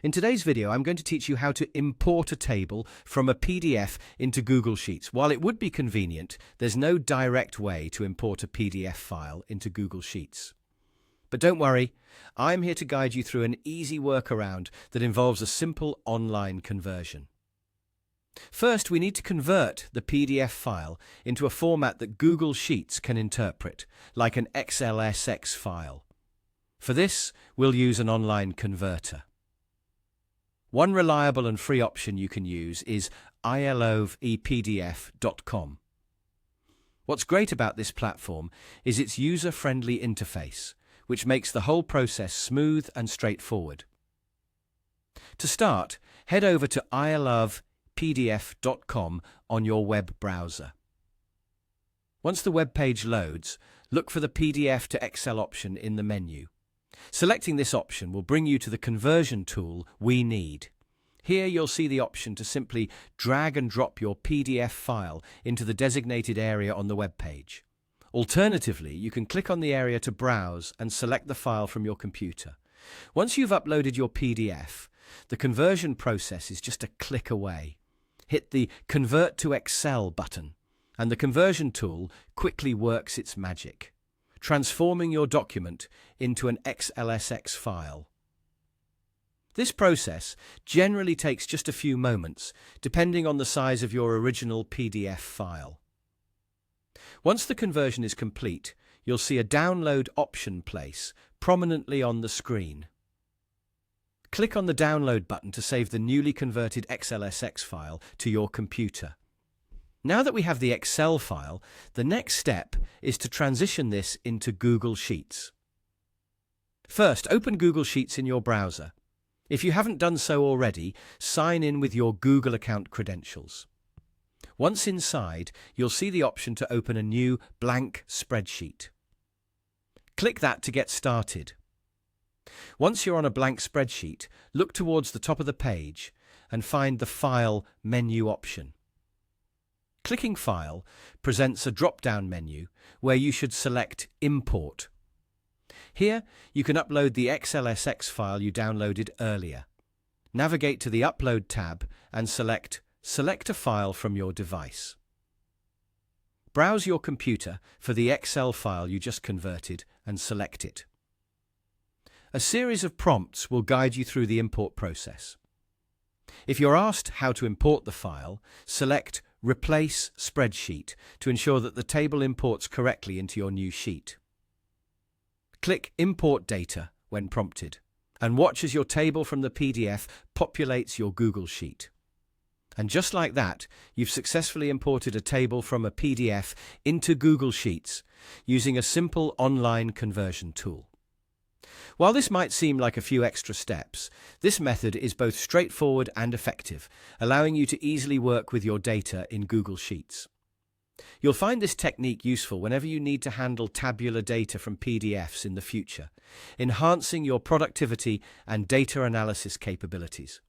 In today's video, I'm going to teach you how to import a table from a PDF into Google Sheets. While it would be convenient, there's no direct way to import a PDF file into Google Sheets. But don't worry, I'm here to guide you through an easy workaround that involves a simple online conversion. First, we need to convert the PDF file into a format that Google Sheets can interpret, like an XLSX file. For this, we'll use an online converter. One reliable and free option you can use is iloveepdf.com. What's great about this platform is its user-friendly interface, which makes the whole process smooth and straightforward. To start, head over to iloveepdf.com on your web browser. Once the web page loads, look for the PDF to Excel option in the menu. Selecting this option will bring you to the conversion tool we need. Here you'll see the option to simply drag and drop your PDF file into the designated area on the web page. Alternatively, you can click on the area to browse and select the file from your computer. Once you've uploaded your PDF, the conversion process is just a click away. Hit the Convert to Excel button, and the conversion tool quickly works its magic, transforming your document into an XLSX file. This process generally takes just a few moments, depending on the size of your original PDF file. Once the conversion is complete, you'll see a download option place prominently on the screen. Click on the download button to save the newly converted XLSX file to your computer. Now that we have the Excel file, the next step is to transition this into Google Sheets. First, open Google Sheets in your browser. If you haven't done so already, sign in with your Google account credentials. Once inside, you'll see the option to open a new blank spreadsheet. Click that to get started. Once you're on a blank spreadsheet, look towards the top of the page and find the File menu option. Clicking File presents a drop-down menu where you should select Import. Here, you can upload the XLSX file you downloaded earlier. Navigate to the Upload tab and select a file from your device. Browse your computer for the Excel file you just converted and select it. A series of prompts will guide you through the import process. If you're asked how to import the file, select Replace Spreadsheet to ensure that the table imports correctly into your new sheet. Click Import Data when prompted, and watch as your table from the PDF populates your Google Sheet. And just like that, you've successfully imported a table from a PDF into Google Sheets using a simple online conversion tool. While this might seem like a few extra steps, this method is both straightforward and effective, allowing you to easily work with your data in Google Sheets. You'll find this technique useful whenever you need to handle tabular data from PDFs in the future, enhancing your productivity and data analysis capabilities.